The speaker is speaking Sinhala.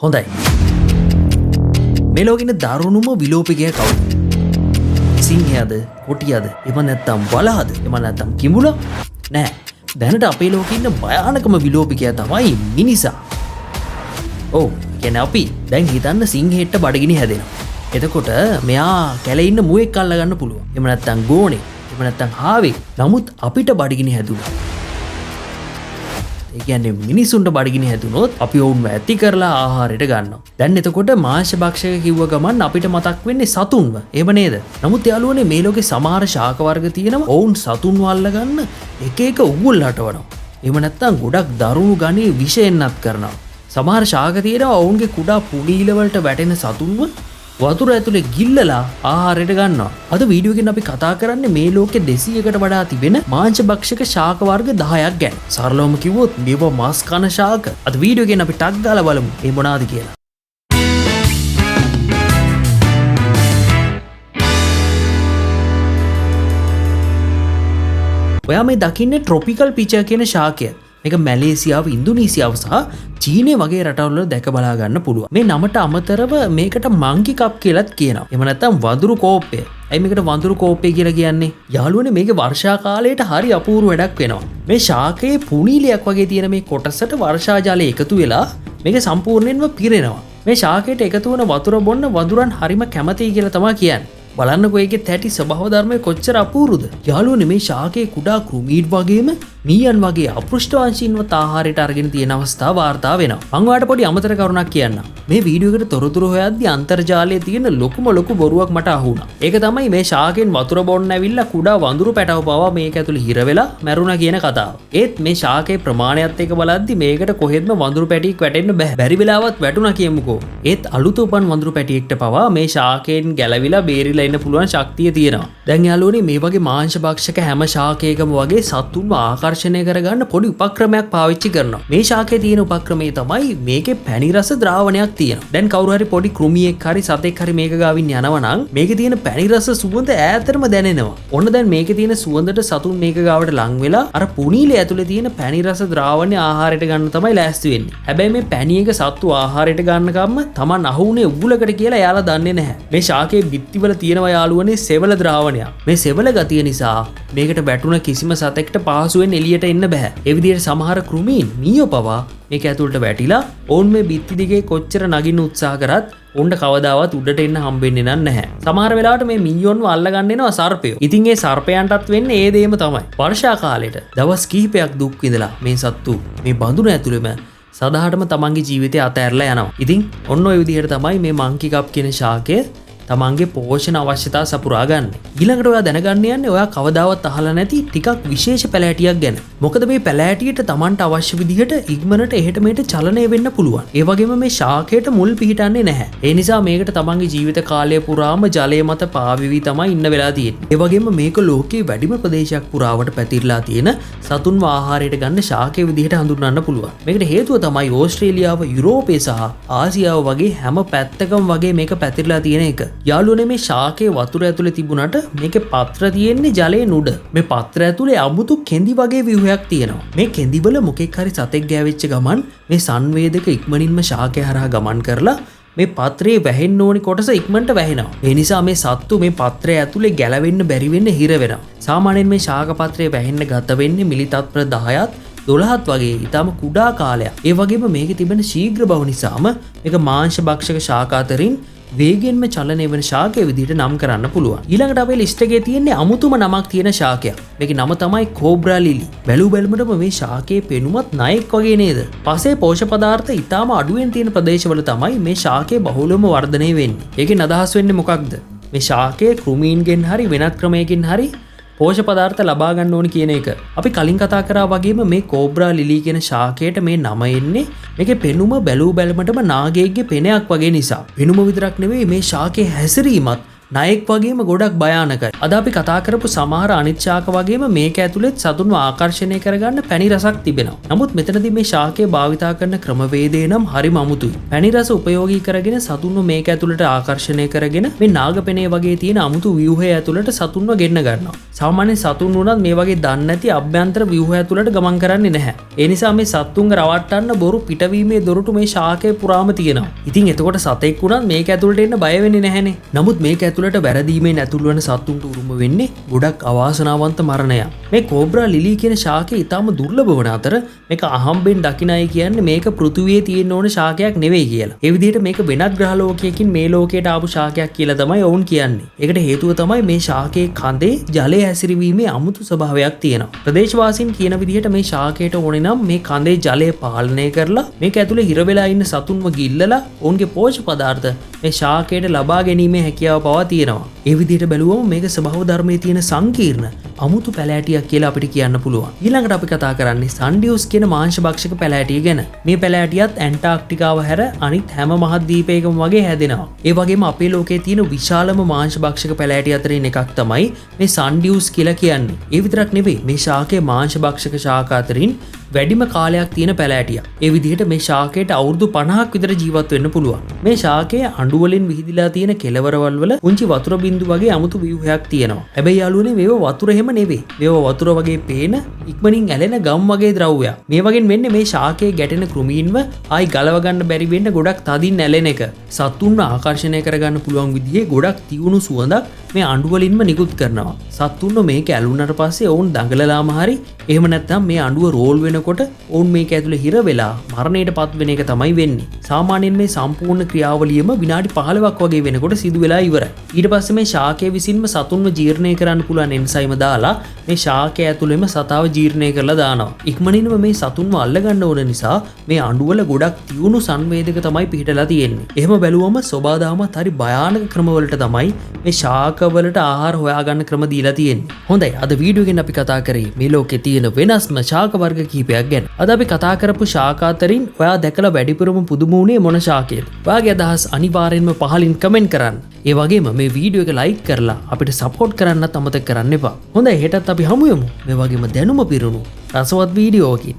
හොඳයි. මේ ලෝකේ ඉන්න දරුණුම විලෝපිකයා කවුද? සිංහයාද? කොටියාද? එහෙම නැත්නම් වලහද? එහෙම නැත්නම් කිඹුලා? නෑ. දැනට අපේ ලෝකේ ඉන්න භයානකම විලෝපිකයා තමයි මිනිසා. ඔව්. කියන්නේ අපි දැන් හිතන්න සිංහෙට බඩගිනි හැදෙනවා. එතකොට මෙයා කැලේ ඉන්න මුවෙක් අල්ල ගන්න පුළුවන්. එහෙම නැත්නම් ගෝනේ. එහෙම නැත්නම් හාවෙක්. නමුත් අපිට බඩගිනි හැදුණා. ඒ කියන්නේ මිනිසුන්ට බඩගිනි හැදුනොත් අපි ඔවුන්ව ඇති කරලා ආහාරයට ගන්නවා. දැන් එතකොට මාංශ භක්ෂක කිව්ව ගමන් අපිට මතක් වෙන්නේ සතුන්ව. එහෙම නේද? නමුත් යාළුවනේ මේ ලෝකේ සමහර ශාක වර්ග තියෙනවා. ඔවුන් සතුන්ව අල්ල ගන්න එක එක උගුල් හටවනවා. එහෙම නැත්නම් ගොඩක් දරුණු ගණේ විෂ එන්නත් කරනවා. සමහර ශාක තියෙනවා ඔවුන්ගේ කුඩා පුඩීල වලට වැටෙන සතුන්ව වතුර ඇතුලේ ගිල්ලලා ආහාරයට ගන්නවා. අද වීඩියෝ එකෙන් අපි කතා කරන්නේ මේ ලෝකේ 200කට වඩා තිබෙන මාංශ භක්ෂක ශාක වර්ග 10ක් ගැන. සරලවම කිව්වොත් මේවා මාස් කන ශාක. අද වීඩියෝ එකෙන් අපි ටක් ගාලා බලමු මේ මොනවාද කියලා. ඔයා මේ දකින්නේ ට්‍රොපිකල් පිචර් කියන ශාකය. මේක මැලේසියාව, ඉන්දුනීසියාව සහ චීනය වගේ රටවල දැක බලා ගන්න පුළුවන්. මේ නමට අමතරව මේකට මංකි කප් කියලාත් කියනවා. එහෙම නැත්නම් වඳුරු කෝප්පය. ඇයි මේකට වඳුරු කෝප්පය කියලා කියන්නේ? යාළුවනේ මේක වර්ෂා කාලයට හරි අපූර්ව වැඩක් වෙනවා. මේ ශාකයේ පුණීලයක් වගේ තියෙන මේ කොටසට වර්ෂා ජලය එකතු වෙලා මේක සම්පූර්ණයෙන්ම පිරෙනවා. මේ ශාකයට එකතු වන වතුර බොන්න වඳුරන් හරිම කැමතියි කියලා තමයි කියන්නේ. බලන්නකො ඒකේ තැටි ස්වභාව ධර්මය කොච්චර අපූර්වද. යාළුවනේ මේ ශාකයේ කුඩා කෘමීඩ් වගේම මීයන් වගේ අපෘෂ්ඨවංශීන්වත් ආහාරයට අරගෙන තියෙන අවස්ථා වාර්තා වෙනවා. මම ඔයාලට පොඩි අමතර කරුණක් කියන්නම්. මේ වීඩියෝ එකට තොරතුරු හොයද්දී අන්තර්ජාලයේ තියෙන ලොකුම බොරුවක් මට අහුණා. ඒක තමයි මේ ශාකයෙන් වතුර බොන්න ඇවිල්ලා කුඩා වඳුරු පැටව පවා මේක ඇතුලේ හිර වෙලා මැරුණා කියන කතාව. ඒත් මේ ශාකයේ ප්‍රමාණයත් එක්ක බලද්දී මේකට කොහෙත්ම වඳුරු පැටියෙක් වැටෙන්න බෑ. බැරි වෙලාවත් වැටුණා කියමුකෝ. ඒත් අලුත උපන් වඳුරු පැටියෙක්ට පවා මේ ශාකයෙන් ගැලවිලා බේරිලා ඉන්න පුළුවන් ශක්තිය තියෙනවා. දැන් යාළුවනේ මේ වගේ මාංශ භක්ෂක හැම ශාකයකම වගේ සතුන්ව ආකර්ෂණය කරගන්න පොඩි උපක්‍රමයක් පාවිච්චි කරනවා. මේ ශාකයේ තියෙන උපක්‍රමය තමයි මේකේ පැණි රස ද්‍රාවණයක් තියෙනවා. දැන් කවුරු හරි පොඩි කෘමියෙක් හරි සතෙක් හරි මේක ගාවින් යනවා නම් මේකේ තියෙන පැණි රස සුවඳ ඈතටම දැනෙනවා. ඔන්න දැන් මේකේ තියෙන සුවඳට සතුන් මේක ගාවට ලං වෙලා අර පුණීලේ ඇතුලේ තියෙන පැණි රස ද්‍රාවණය ආහාරයට ගන්න තමයි ලෑස්ති වෙන්නේ. හැබැයි මේ පැණි එක සත්තු ආහාරයට ගන්න කම්ම Taman අහුුනේ උගුලකට කියලා එයාලා දන්නේ නැහැ. මේ ශාකයේ බිත්තිවල තියෙනවා යාළුවනේ සෙවල ද්‍රාවණයක්. මේ සෙවල ගතිය නිසා මේකට වැටුණ කිසිම සතෙක්ට පහසුවෙන් එළියට එන්න බෑ. ඒ විදිහට සමහර කෘමීන් මීයෝ පවා මේක ඇතුළට වැටිලා ඔවුන් මේ බිත්ති දිගේ කොච්චර නගින්න උත්සාහ කරත් උන්ට කවදාවත් උඩට එන්න හම්බෙන්නේ නැහැ. සමහර වෙලාවට මේ මීයොන්ව අල්ලගන්න එනවා සර්පයෝ. ඉතින් ඒ සර්පයන්ටත් වෙන්නේ ඒ දේම තමයි. වර්ෂා කාලෙට දවස් කිහිපයක් දුක් විඳලා මේ සත්තු මේ බඳුන ඇතුළෙම සදාහටම තමන්ගේ ජීවිතය අතහැරලා යනවා. ඉතින් ඔන්න ඔය විදිහට තමයි මේ මංකි කප් කියන ශාකය තමන්ගේ පෝෂණ අවශ්‍යතා සපුරා ගන්න. ඊළඟට ඔයා දැනගන්න යන්නේ ඔයා කවදාවත් අහලා නැති ටිකක් විශේෂ පැලෑටියක් ගැන. මොකද මේ පැලෑටියට තමන්ට අවශ්‍ය විදිහට ඉක්මනට එහෙට මෙහෙට චලනය වෙන්න පුළුවන්. ඒ වගේම මේ ශාකයට මුල් පිහිටන්නේ නැහැ. ඒ නිසා මේකට තමන්ගේ ජීවිත කාලය පුරාම ජලය මත පාවිවි තමයි ඉන්න වෙලා තියෙන්නේ. ඒ වගේම මේක ලෝකයේ වැඩිම ප්‍රදේශයක් පුරාවට පැතිරලා තියෙන සතුන්ව ආහාරයට ගන්න ශාකයේ විදිහට හඳුන්වන්න පුළුවන්. මේකට හේතුව තමයි ඕස්ට්‍රේලියාව, යුරෝපය සහ ආසියාව වගේ හැම පැත්තකම වගේ මේක පැතිරලා තියෙන එක. යාළුවනේ මේ ශාකයේ වතුර ඇතුලේ තිබුණාට මේකේ පත්‍ර තියෙන්නේ ජලයෙන් උඩ. මේ පත්‍ර ඇතුලේ අමුතු කෙඳි වගේ ව්‍යුහයක් තියෙනවා. මේ කෙඳිවල මොකෙක් හරි සතෙක් ගෑවෙච්ච ගමන් මේ සංවේදක ඉක්මනින්ම ශාකය හරහා ගමන් කරලා මේ පත්‍රයේ වැහෙන්න ඕනි කොටස ඉක්මනට වැහෙනවා. ඒ නිසා මේ සත්තු මේ පත්‍රය ඇතුලේ ගැලවෙන්න බැරි වෙන්න හිර වෙනවා. සාමාන්‍යයෙන් මේ ශාක පත්‍රයේ වැහෙන්න ගත වෙන්නේ මිලි තත්පර 10ත් 12ත් වගේ ඊටම කුඩා කාලයක්. ඒ වගේම මේකේ තිබෙන ශීඝ්‍ර බව නිසාම මේක මාංශ භක්ෂක ශාක අතරින් වේගෙන්ම චලනය වෙන ශාකයේ විදිහට නම් කරන්න පුළුවන්. ඊළඟට අපේ ලිස්ට් එකේ තියෙන්නේ අමුතුම නමක් තියෙන ශාකයක්. මේකේ නම තමයි කෝබ්‍රා ලිලි. බැලුමටම මේ ශාකයේ පෙනුමත් නායක වගේ නේද? පසේ පෝෂක පදාර්ථ ඊටම අඩුවෙන් තියෙන ප්‍රදේශවල තමයි මේ ශාකයේ බහුලවම වර්ධනය වෙන්නේ. ඒකෙන් අදහස් වෙන්නේ මොකක්ද? මේ ශාකයේ කෘමීන්ගෙන් හරි වෙනත් ක්‍රමයකින් හරි පෝෂක පදාර්ථ ලබා ගන්න ඕනි කියන එක. අපි කලින් කතා කරා වගේම මේ කෝබ්‍රා ලිලි කියන ශාකයට මේ නම එන්නේ මේකේ පෙනුම බැලුමටම නාගයෙක්ගේ පෙනයක් වගේ නිසා. පෙනුම විතරක් නෙවෙයි මේ ශාකයේ හැසිරීමත් ණයෙක් වගේම ගොඩක් භයානකයි. අද අපි කතා කරපු සමහර අනිත් ශාක වගේම මේක ඇතුළෙත් සතුන්ව ආකර්ෂණය කරගන්න පැණි රසක් තිබෙනවා. නමුත් මෙතනදී මේ ශාකය භාවිතා කරන ක්‍රමවේදය නම් හරිම අමුතුයි. පැණි රස උපයෝගී කරගෙන සතුන්ව මේක ඇතුළට ආකර්ෂණය කරගෙන මේ නාගපෙනේ වගේ තියෙන අමුතු ව්‍යුහය ඇතුළට සතුන්ව ගෙන්න ගන්නවා. සාමාන්‍ය සතුන් වුණත් මේ වගේ දන්නේ නැති අභ්‍යන්තර ව්‍යුහය ඇතුළට ගමන් කරන්නේ නැහැ. ඒ නිසා මේ සතුන්ව රවට්ටන්න බොරු පිටවීමේ දොරටු මේ ශාකයේ පුරාම තියෙනවා. ඉතින් එතකොට සතෙක් වුණත් මේක ඇතුළට එන්න බය වෙන්නේ නැහැනේ. නමුත් මේක ඇතුළට වැරදීමෙන් ඇතුළු වෙන සතුන්ට උරුම වෙන්නේ ගොඩක් අවාසනාවන්ත මරණයක්. මේ කෝබ්‍රා ලිලි කියන ශාකය ඊටාම දුර්ලභ වන අතර මේක අහම්බෙන් දකින්නයි කියන්නේ මේක පෘථුවියේ තියෙන ඕන ශාකයක් නෙවෙයි කියලා. ඒ විදිහට මේක වෙනත් ග්‍රහ ලෝකයකින් මේ ලෝකයට ආපු ශාකයක් කියලා තමයි ඔවුන් කියන්නේ. ඒකට හේතුව තමයි මේ ශාකයේ කඳේ ජලය හැසිරවීමේ අමුතු ස්වභාවයක් තියෙනවා. ප්‍රදේශවාසීන් කියන විදිහට මේ ශාකයට ඕනේ නම් මේ කඳේ ජලය පාලනය කරලා මේක ඇතුලේ හිර වෙලා ඉන්න සතුන්ව ගිල්ලලා ඔවුන්ගේ පෝෂ්‍ය පදාර්ථ මේ ශාකයට ලබා ගැනීමේ හැකියාව පවා තියෙනවා. ඒ විදිහට බැලුවම මේක ස්වභාව ධර්මයේ තියෙන සංකීර්ණ අමුතු පැලෑටියක් කියලා අපිට කියන්න පුළුවන්. ඊළඟට අපි කතා කරන්නේ සන්ඩියුස් කියන මාංශ භක්ෂක පැලෑටිය ගැන. මේ පැලෑටියත් ඇන්ටාර්ක්ටිකාව හැර අනිත් හැම මහද්වීපයකම වගේ හැදෙනවා. ඒ වගේම අපේ ලෝකයේ තියෙන විශාලම මාංශ භක්ෂක පැලෑටි අතරින් එකක් තමයි මේ සන්ඩියුස් කියලා කියන්නේ. ඒ විතරක් නෙවෙයි මේ ශාකයේ මාංශ භක්ෂක ශාක අතරින් වැඩිම කාලයක් තියෙන පැලෑටියක්. ඒ විදිහට මේ ශාකයට අවුරුදු 50ක් විතර ජීවත් වෙන්න පුළුවන්. මේ ශාකයේ අඬු වලින් විහිදිලා තියෙන කෙළවරවල් වල පුංචි වතුර බින්දු වගේ අමුතු ව්‍යුහයක් තියෙනවා. හැබැයි යාළුවනේ මේව වතුර එහෙම නෙවෙයි. මේව වතුර වගේ පේන ඉක්මනින් ඇලෙන ගම් වගේ ද්‍රව්‍යයක්. මේ වගේ වෙන්නේ මේ ශාකයේ ගැටෙන කෘමීන්ව ආයි ගලව ගන්න බැරි වෙන්න ගොඩක් තදින් ඇලෙන එක. සතුන්ව ආකර්ෂණය කරගන්න පුළුවන් විදිහේ ගොඩක් තියුණු සුවඳක් මේ අඬු වලින්ම නිකුත් කරනවා. සතුන්ව මේක ඇලුනට පස්සේ ඔවුන් දඟලලාම හරි එහෙම නැත්නම් මේ අඬුව රෝල් වෙනකොට ඔවුන් මේක ඇතුලේ හිර වෙලා මරණයට පත් වෙන එක තමයි වෙන්නේ. සාමාන්‍යයෙන් මේ සම්පූර්ණ ක්‍රියාවලියම විනාඩි 15ක් වගේ වෙනකොට සිදු වෙලා ඉවරයි. ඊට පස්සේ මේ ශාකයේ විසින්ම සතුන්ව ජීර්ණය කරන්න පුළුවන් එන්සයිම දාලා මේ ශාකය ඇතුළෙම සතාව ජීර්ණය කරලා දානවා. ඉක්මනින්ම මේ සතුන්ව අල්ලගන්න ඕන නිසා මේ අඬුවල ගොඩක් තියුණු සංවේදක තමයි පිහිටලා තියෙන්නේ. එහෙම බැලුවම සෝබාදාමත් හරි භයානක ක්‍රමවලට තමයි මේ ශාකවලට ආහාර හොයාගන්න ක්‍රම දීලා තියෙන්නේ. හොඳයි, අද වීඩියෝ එකෙන් අපි කතා කරේ මේ ලෝකේ තියෙන වෙනස්ම ශාක වර්ග කීපයක් ගැන. අද අපි කතා කරපු ශාක අතරින් ඔයා දැකලා වැඩිපුරම පුදුම වුණේ මොන ශාකයද? ඔයාගේ අදහස් අනිවාර්යෙන්ම පහලින් කමෙන්ට් කරන්න. ඒ වගේම මේ වීඩියෝ එක ලයික් කරලා අපිට සපෝට් කරන්නත් අමතක කරන්න එපා. හොඳයි, හෙටත් අපි හමු වෙමු මේ වගේම දැනුම පිරුණු රසවත් වීඩියෝකින්.